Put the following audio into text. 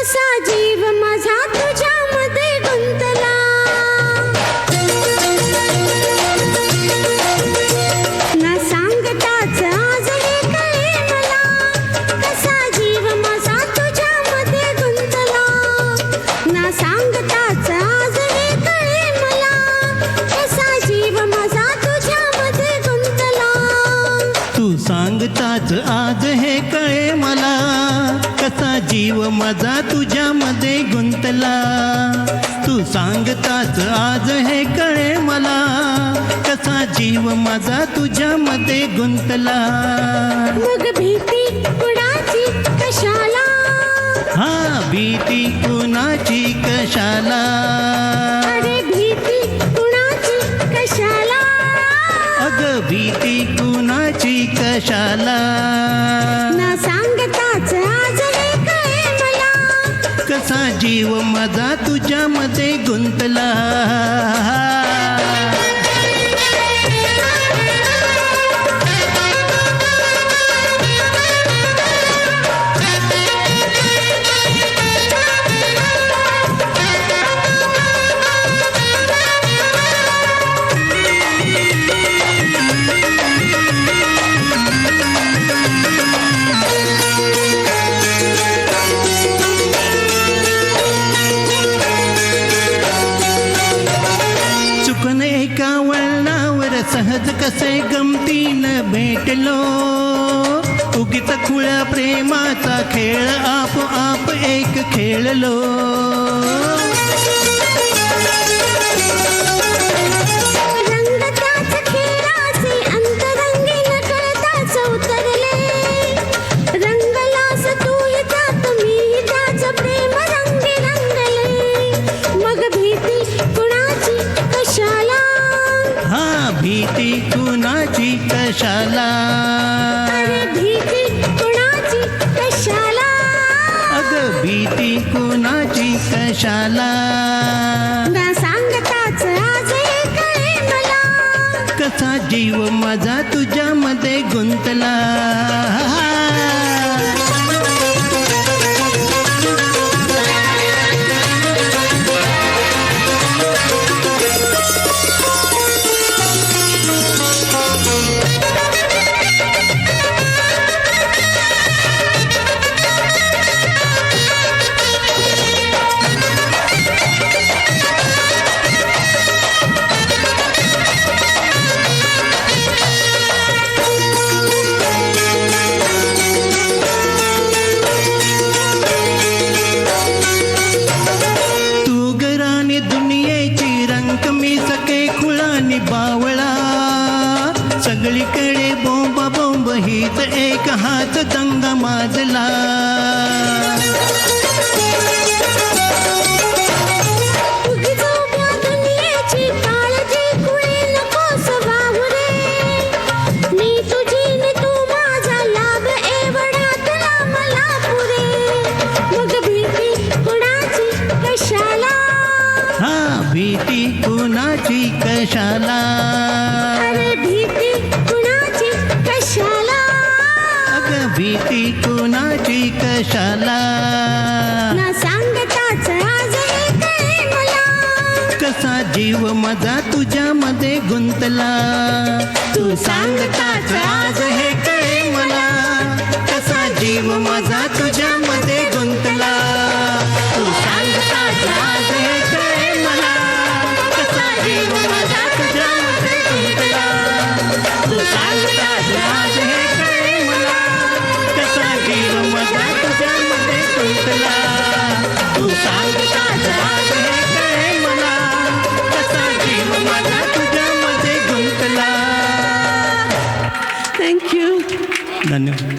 कसा जीव माझा तुझ्यामध्ये गुंतला. ना सांगताच आज हे कळे मला, कसा जीव माझा तुझ्यामध्ये गुंतला. ना सांगताच आज हे कळे मला, कसा जीव माझा तुझ्यामध्ये गुंतला. तू सांगताच आज हे कळे मला, कसा जीव माझा तुझ्यामध्ये गुंतला. तू सांगताच आज हे कळे मला, कसा जीव माझा तुझ्यामध्ये गुंतला. मग भीती कुणाची कशाला, हा भीती कुणाची कशाला. अरे भीती कुणाची कशाला. अग भीती कुणाची कशाला. ना सांगताच आज हे कळे मला, कसा जीव माझा तुझ्यामध्ये गुंतला. चुकन एका वळणावर सहज कसे गमतीनं भेटलो. उगीच खुळ्या प्रेमाचा खेळ आपोआप एक खेळलो. रंग त्याच खेळाचे अंतरंगीन कळताच उतरले. रंगलास तूही त्यात मीही त्याच प्रेम रंगी रंगले. मग भीती कुणाची कशाला. हा भीती कुणाची कशाला. अरे भीती कुणाची कशाला. अग भीती कुणाची कशाला. ना सांगताच आज हे कळे मला, कसा जीव माझा तुझ्यामध्ये गुंतला. दुनियेची रंग मी सके खुळानी बावळा. सगळीकडे बोंब बोंब हीच एक हाच दंगा माजला. उगीच उभ्या दुनियेची काळजी कुणी नकोस वाहू रे. मी तुझी नि तू माझा लाभ एवढा तुला मला पुरे. मग भीती कुणाची कशाला. हा भीती कुणाची कशाला. अरे भीती कुणाची कशाला. अग भीती कुणाची कशाला. ना सांगताच आज हे कळे मला, कसा जीव माझा तुझ्यामध्ये गुंतला. तू सांगताच आज हे कळे मला, कसा जीव माझा तुझ्यामध्ये गुंतला. तू सांगताच आज हे कळे मला, कसा जीव माझा तुझ्यामध्ये गुंतला. तू सांगताच आज हे कळे मला, कसा जीव माझा तुझ्यामध्ये गुंतला. तू सांगताच आज हे कळे मला, कसा जीव माझा तुझ्यामध्ये गुंतला. थँक्यू. धन्यवाद.